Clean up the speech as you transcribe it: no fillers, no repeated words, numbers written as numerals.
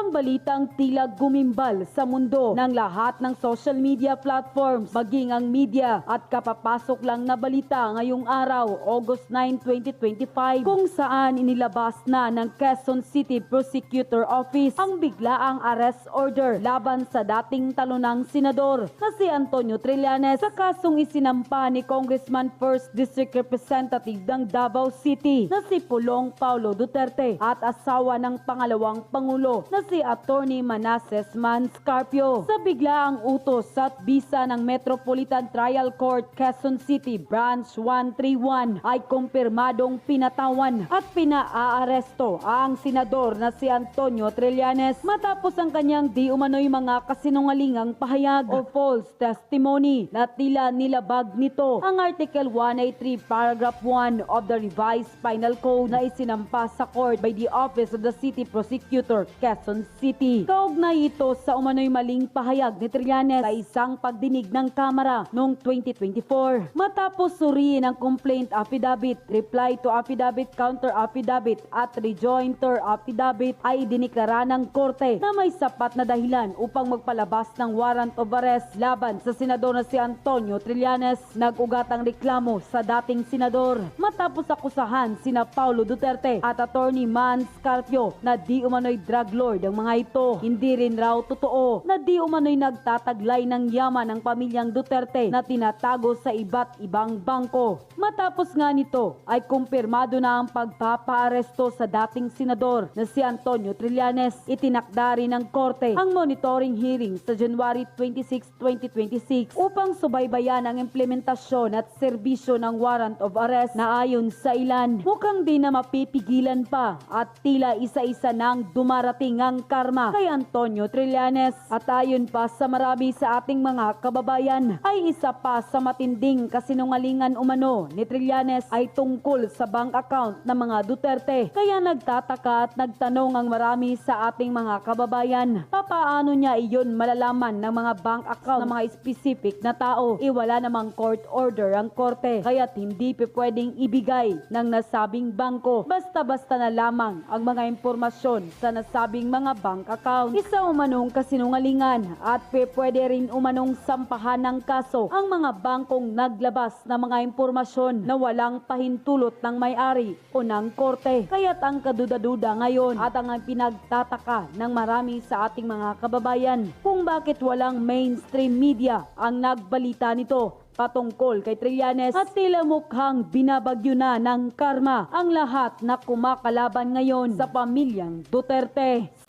Ang balitang tila gumimbal sa mundo ng lahat ng social media platforms, maging ang media, at kapapasok lang na balita ngayong araw, August 9, 2025, kung saan inilabas na ng Quezon City Prosecutor Office ang biglaang arrest order laban sa dating talunang senador na si Antonio Trillanes sa kasong isinampa ni Congressman 1st District Representative ng Davao City na si Pulong Paulo Duterte at asawa ng pangalawang pangulo na si Attorney Manasseh Manscarpio. Sa biglaang utos at bisa ng Metropolitan Trial Court Quezon City Branch 131 ay kumpirmadong pinatawan at pinaaresto ang senador na si Antonio Trillanes matapos ang kanyang di umano'y mga kasinungalingang pahayag o false testimony na tila nilabag nito ang Article 183 Paragraph 1 of the Revised Penal Code na isinampa sa court by the Office of the City Prosecutor Quezon City. Kaugnay ito sa umano'y maling pahayag ni Trillanes sa isang pagdinig ng Kamara noong 2024. Matapos suriin ang complaint affidavit, reply to affidavit, counter affidavit at rejoinder affidavit ay diniklara ng korte na may sapat na dahilan upang magpalabas ng warrant of arrest laban sa senador na si Antonio Trillanes. Nag-ugat ang reklamo sa dating senador matapos akusahan sina Paulo Duterte at Attorney Manscarpio na di umano'y drug lord ang mga ito. Hindi rin raw totoo na di umano'y nagtataglay ng yaman ng pamilyang Duterte na tinatago sa iba't ibang bangko. Matapos nga nito ay kumpirmado na ang pagpapaaresto sa dating senador na si Antonio Trillanes. Itinakda rin ng korte ang monitoring hearing sa January 26, 2026 upang subaybayan ang implementasyon at serbisyo ng warrant of arrest na ayon sa ilan mukhang di na mapipigilan pa at tila isa-isa nang dumarating ang karma kay Antonio Trillanes. At ayon pa sa marami sa ating mga kababayan ay isa pa sa matinding kasinungalingan umano ni Trillanes ay tungkol sa bank account ng mga Duterte. Kaya nagtataka at nagtanong ang marami sa ating mga kababayan, papaano niya iyon malalaman ng mga bank account ng mga specific na tao? Wala namang court order ang korte kaya't hindi pwedeng ibigay ng nasabing bangko basta-basta na lamang ang mga impormasyon sa nasabing mga bank account. Isa umanong kasinungalingan at pwede rin umanong sampahan ng kaso ang mga bangkong naglabas ng mga impormasyon na walang pahintulot ng may-ari o ng korte. Kaya't ang kaduda-duda ngayon at ang pinagtataka ng marami sa ating mga kababayan kung bakit walang mainstream media ang nagbalita nito patungkol kay Trillanes at tila mukhang binabagyo na ng karma ang lahat na kumakalaban ngayon sa pamilyang Duterte.